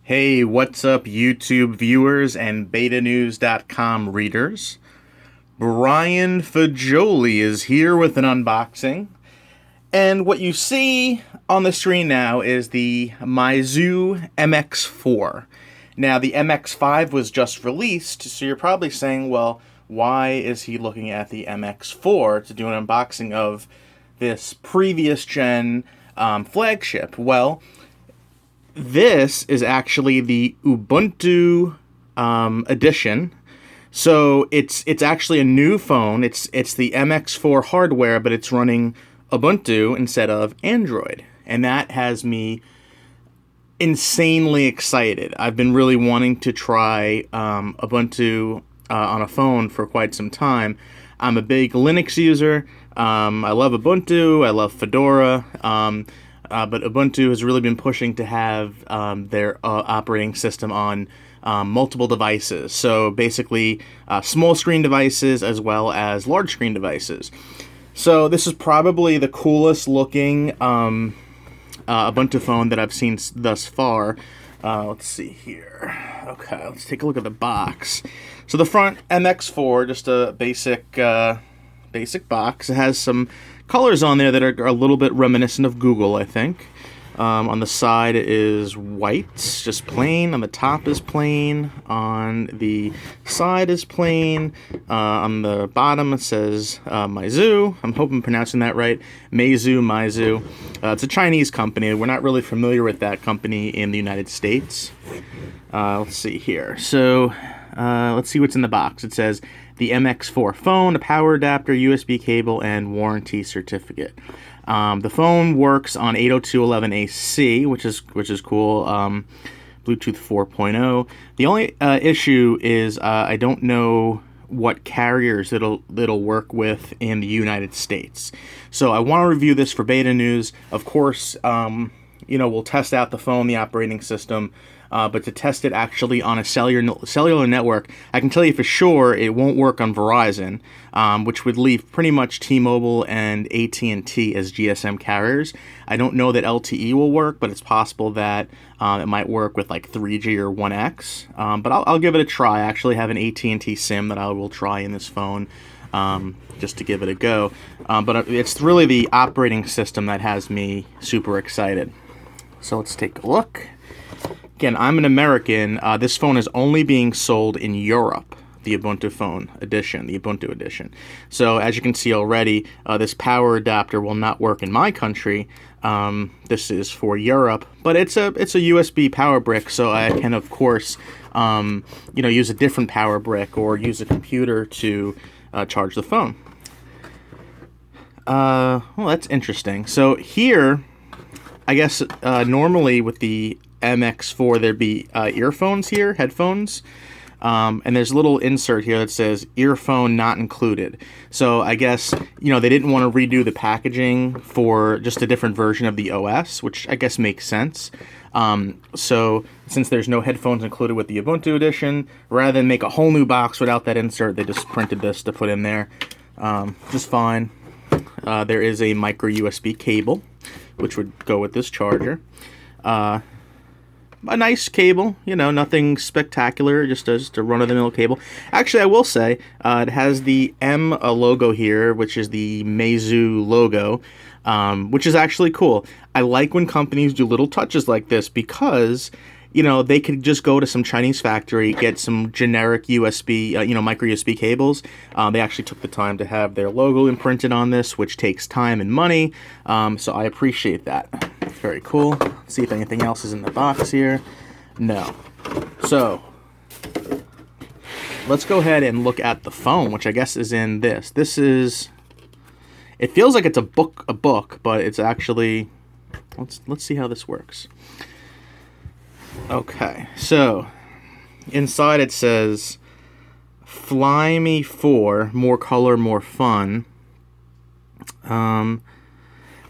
Hey, what's up, YouTube viewers and betanews.com readers? Brian Fajoli is here with an unboxing. And what you see on the screen now is the Meizu MX4. Now, the MX5 was just released, so you're probably saying, well, why is he looking at the MX4 to do an unboxing of this previous gen flagship? Well, this is actually the Ubuntu edition. So it's actually a new phone. It's the MX4 hardware, but it's running Ubuntu instead of Android. And that has me insanely excited. I've been really wanting to try Ubuntu on a phone for quite some time. I'm a big Linux user. I love Ubuntu. I love Fedora. But Ubuntu has really been pushing to have their operating system on multiple devices. So basically, small screen devices as well as large screen devices. So this is probably the coolest looking Ubuntu phone that I've seen thus far. Let's see here. Okay, let's take a look at the box. So the front MX4, just a basic box. It has some colors on there that are a little bit reminiscent of Google, I think. On the side is white, just plain. On the top is plain. On the side is plain. On the bottom it says Meizu. I'm hoping I'm pronouncing that right. Meizu. It's a Chinese company. We're not really familiar with that company in the United States. Let's see here. So let's see what's in the box. It says the MX4 phone, a power adapter, USB cable, and warranty certificate. The phone works on 802.11ac, which is cool. Bluetooth 4.0. The only issue is I don't know what carriers it'll work with in the United States. So I want to review this for Beta News. Of course, we'll test out the phone, the operating system. But to test it actually on a cellular network, I can tell you for sure it won't work on Verizon, which would leave pretty much T-Mobile and AT&T as GSM carriers. I don't know that LTE will work, but it's possible that it might work with like 3G or 1X. But I'll give it a try. I actually have an AT&T SIM that I will try in this phone just to give it a go. But it's really the operating system that has me super excited. So let's take a look. Again, I'm an American. This phone is only being sold in Europe, the Ubuntu phone edition, the Ubuntu edition. So as you can see already, this power adapter will not work in my country. This is for Europe, but it's a USB power brick, so I can of course use a different power brick or use a computer to charge the phone. Well, that's interesting. So here, I guess normally with the MX4 there'd be earphones here, headphones, and there's a little insert here that says earphone not included. So I guess they didn't want to redo the packaging for just a different version of the OS, which I guess makes sense. So since there's no headphones included with the Ubuntu edition, rather than make a whole new box without that insert, they just printed this to put in there. Just fine. There is a micro USB cable which would go with this charger. A nice cable, nothing spectacular, just a run-of-the-mill cable. Actually, I will say, it has the M logo here, which is the Meizu logo, which is actually cool. I like when companies do little touches like this because, they could just go to some Chinese factory, get some generic USB, micro USB cables. They actually took the time to have their logo imprinted on this, which takes time and money, so I appreciate that. Very cool. Let's see if anything else is in the box here. No. So, let's go ahead and look at the phone, which I guess is in this. This is... It feels like it's a book, but it's actually... Let's see how this works. Okay, so inside it says Fly Me 4, more color, more fun.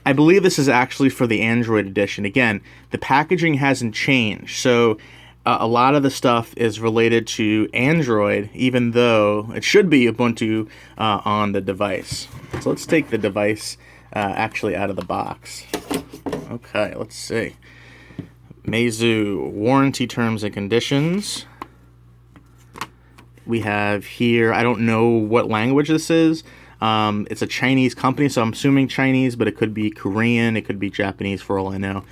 I believe this is actually for the Android edition. Again, the packaging hasn't changed, so a lot of the stuff is related to Android, even though it should be Ubuntu on the device. So let's take the device actually out of the box. Okay, let's see. Meizu warranty terms and conditions. We have here, I don't know what language this is. It's a Chinese company, so I'm assuming Chinese, but it could be Korean, it could be Japanese for all I know.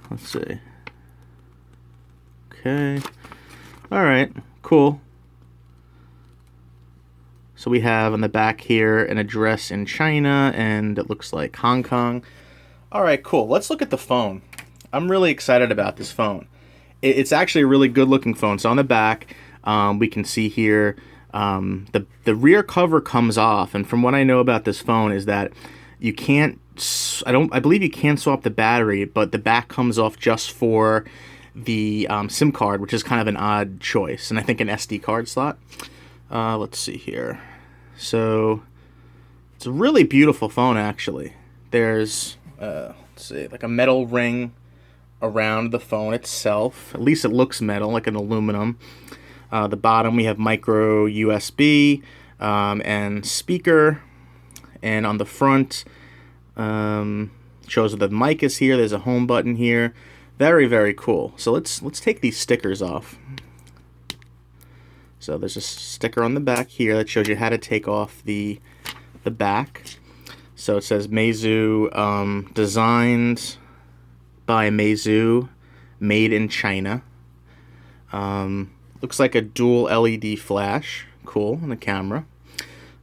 Let's see. Okay. Alright, cool. So we have on the back here an address in China, and it looks like Hong Kong. Alright, cool. Let's look at the phone. I'm really excited about this phone. It's actually a really good looking phone. So on the back, we can see here the rear cover comes off, and from what I know about this phone is that you can't, I believe you can swap the battery, but the back comes off just for the SIM card, which is kind of an odd choice, and I think an SD card slot. Let's see here. So it's a really beautiful phone, actually. There's let's see, like a metal ring around the phone itself. At least it looks metal, like an aluminum. The bottom we have micro USB and speaker, and on the front shows that the mic is here. There's a home button here. Very, very cool. So let's take these stickers off. So there's a sticker on the back here that shows you how to take off the back. So it says Meizu, designed by Meizu, made in China. Looks like a dual LED flash. Cool, on the camera.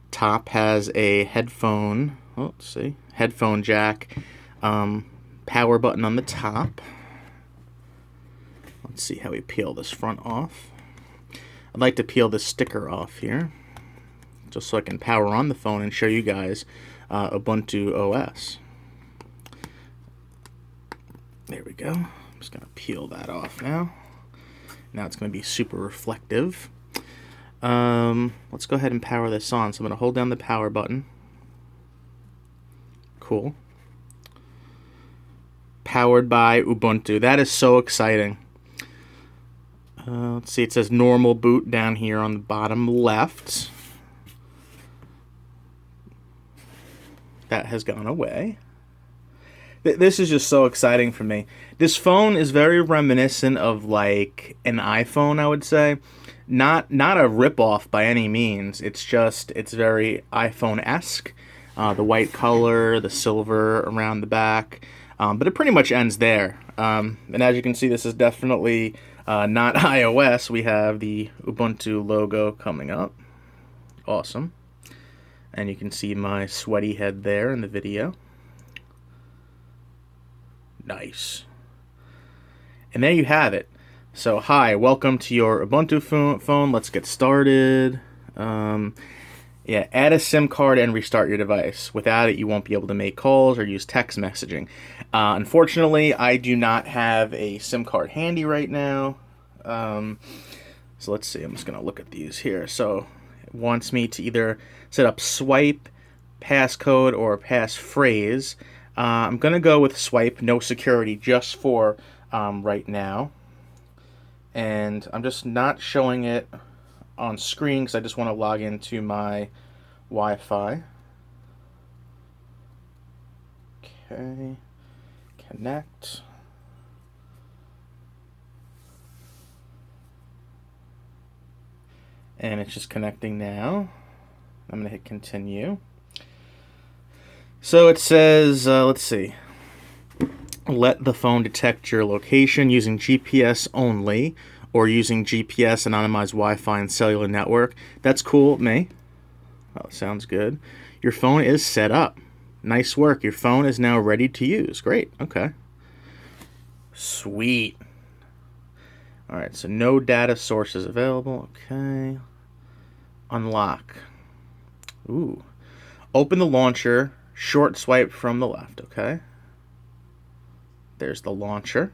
Top has a headphone. Oh, let's see. Headphone jack. Power button on the top. Let's see how we peel this front off. I'd like to peel this sticker off here, just so I can power on the phone and show you guys Ubuntu OS. There we go. I'm just going to peel that off now. Now it's going to be super reflective. Let's go ahead and power this on. So I'm going to hold down the power button. Cool. Powered by Ubuntu. That is so exciting. Let's see, it says normal boot down here on the bottom left. That has gone away. This is just so exciting for me. This phone is very reminiscent of like an iPhone, I would say. Not a rip-off by any means. It's very iPhone-esque. The white color, the silver around the back. But it pretty much ends there. And as you can see, this is definitely not iOS. We have the Ubuntu logo coming up. Awesome. And you can see my sweaty head there in the video. Nice. And there you have it. So, hi, welcome to your Ubuntu phone. Let's get started. Yeah, add a SIM card and restart your device. Without it, you won't be able to make calls or use text messaging. Unfortunately, I do not have a SIM card handy right now. So let's see, I'm just going to look at these here. So it wants me to either set up swipe, passcode, or passphrase. I'm going to go with swipe, no security, just for right now. And I'm just not showing it on screen because I just want to log into my Wi-Fi. Okay, connect. And it's just connecting now. I'm going to hit continue. So it says, let's see. Let the phone detect your location using GPS only, or using GPS, anonymized Wi-Fi, and cellular network. That's cool, me. Oh, sounds good. Your phone is set up. Nice work. Your phone is now ready to use. Great. Okay. Sweet. All right, so no data sources available. Okay. Unlock. Ooh. Open the launcher. Short swipe from the left. Okay. There's the launcher.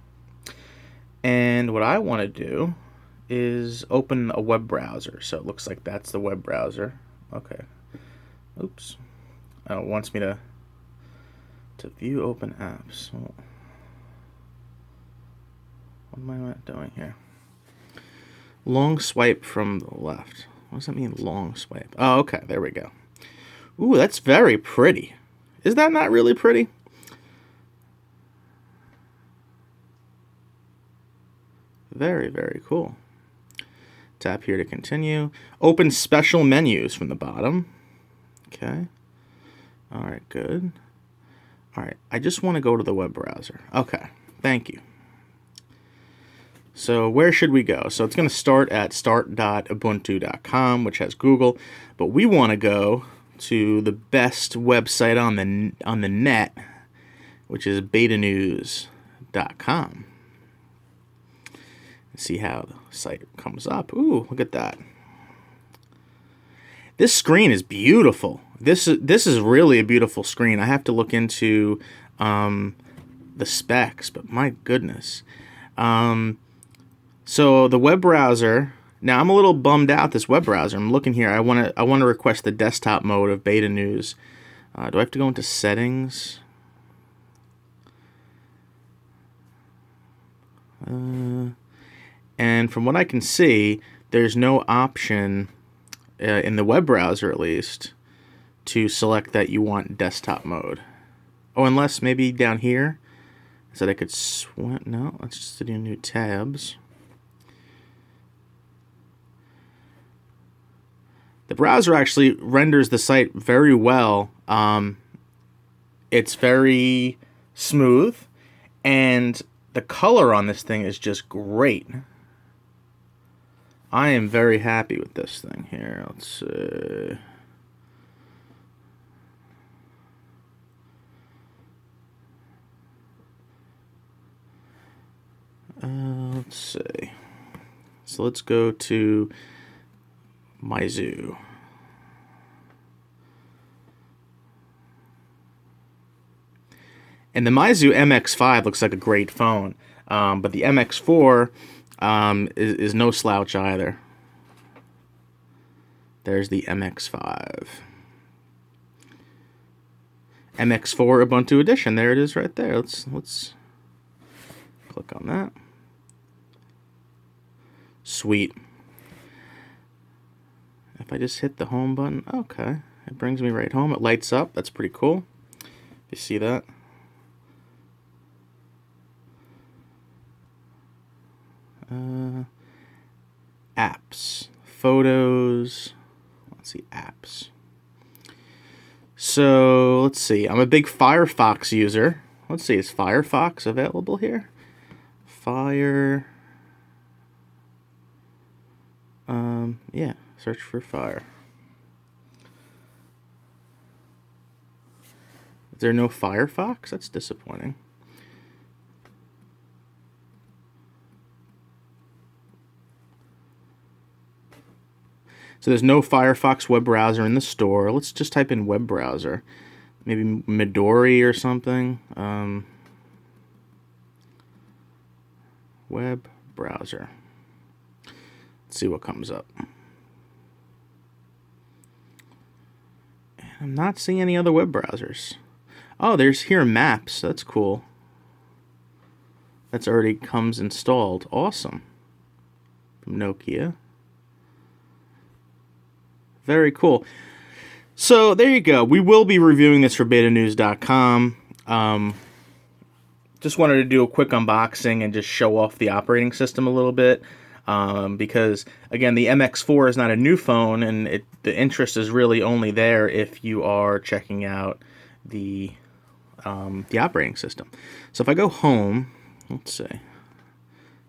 And what I want to do is open a web browser. So it looks like that's the web browser. Okay. Oops. Oh, it wants me to view open apps. What am I doing here? Long swipe from the left. What does that mean, long swipe? Oh, okay. There we go. Ooh, that's very pretty. Is that not really pretty? Very, very cool. Tap here to continue. Open special menus from the bottom. Okay. All right, good. All right, I just want to go to the web browser. Okay, thank you. So where should we go? So it's going to start at start.ubuntu.com, which has Google, but we want to go to the best website on the net, which is betanews.com. See how the site comes up. Ooh, look at that. This screen is beautiful. This is really a beautiful screen. I have to look into the specs, but my goodness. So the web browser. Now I'm a little bummed out. This web browser. I'm looking here. I want to request the desktop mode of Beta News. Do I have to go into settings? And from what I can see, there's no option in the web browser, at least, to select that you want desktop mode. Oh, unless maybe down here, so that I could no, let's just do new tabs. The browser actually renders the site very well. It's very smooth, and the color on this thing is just great. I am very happy with this thing here. Let's see. Let's see. So let's go to Meizu. And the Meizu MX5 looks like a great phone, but the MX4 is no slouch either. There's the MX5. MX4 Ubuntu Edition. There it is right there. Let's click on that. Sweet. If I just hit the home button, okay. It brings me right home. It lights up. That's pretty cool. You see that? Apps, photos, let's see, apps. So, let's see, I'm a big Firefox user. Let's see, is Firefox available here? Yeah, search for Fire. Is there no Firefox? That's disappointing. So there's no Firefox web browser in the store. Let's just type in web browser. Maybe Midori or something. Web browser. Let's see what comes up. I'm not seeing any other web browsers. Oh, there's here Maps. That's cool. That's already comes installed. Awesome. From Nokia. Very cool. So there you go. We will be reviewing this for betanews.com. Just wanted to do a quick unboxing and just show off the operating system a little bit. Because, again, the MX4 is not a new phone, and the interest is really only there if you are checking out the operating system. So if I go home, let's see.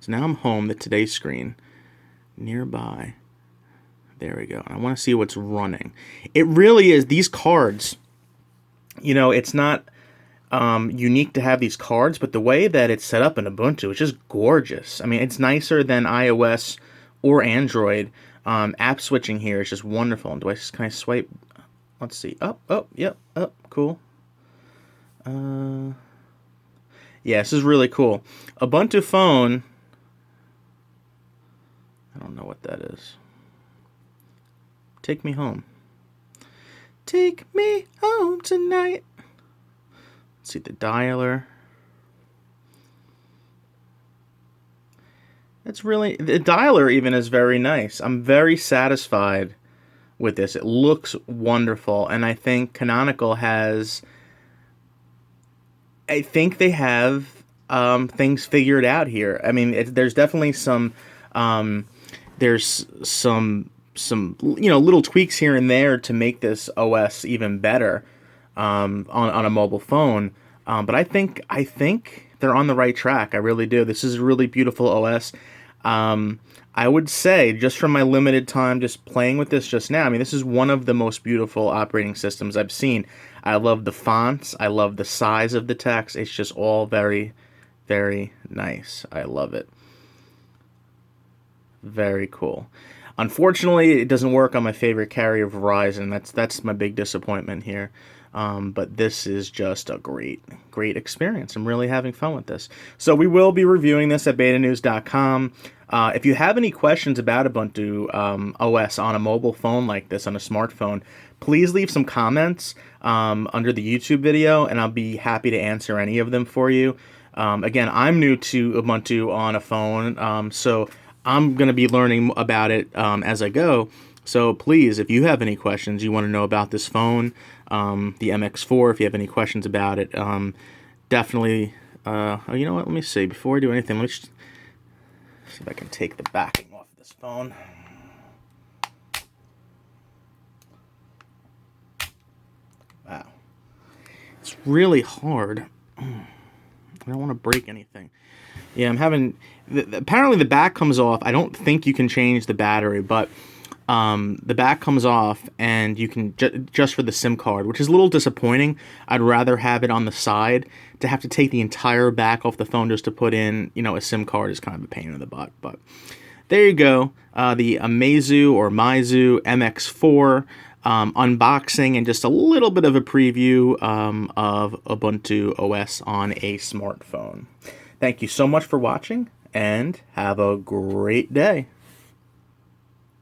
So now I'm home, the Today screen. Nearby. There we go. I want to see what's running. It really is. These cards, you know, it's not unique to have these cards, but the way that it's set up in Ubuntu is just gorgeous. I mean, it's nicer than iOS or Android. App switching here is just wonderful. And do I just kind of swipe? Let's see. Oh, yep, cool. Yeah, this is really cool. Ubuntu phone. I don't know what that is. Take me home. Take me home tonight. Let's see the dialer. It's really, the dialer even is very nice. I'm very satisfied with this. It looks wonderful, and I think Canonical has, I think they have things figured out here. I mean, there's definitely there's some little tweaks here and there to make this OS even better on a mobile phone. But I think they're on the right track. I really do. This is a really beautiful OS. I would say, just from my limited time just playing with this just now, I mean, this is one of the most beautiful operating systems I've seen. I love the fonts. I love the size of the text. It's just all very, very nice. I love it. Very cool. Unfortunately, it doesn't work on my favorite carrier, Verizon. That's my big disappointment here. But this is just a great experience. I'm really having fun with this. So we will be reviewing this at betanews.com. If you have any questions about Ubuntu OS on a mobile phone like this, on a smartphone, please leave some comments under the YouTube video, and I'll be happy to answer any of them for you. Again, I'm new to Ubuntu on a phone, so I'm going to be learning about it as I go. So please, if you have any questions, you want to know about this phone, the MX4, if you have any questions about it, definitely, oh, you know what, let me see, before I do anything, let me just see if I can take the backing off this phone. Wow. It's really hard. I don't want to break anything. Yeah, I'm having, apparently the back comes off. I don't think you can change the battery, but the back comes off, and you can just for the SIM card, which is a little disappointing. I'd rather have it on the side. To have to take the entire back off the phone just to put in, a SIM card is kind of a pain in the butt. But there you go, the Meizu MX4 unboxing, and just a little bit of a preview of Ubuntu OS on a smartphone. Thank you so much for watching, and have a great day.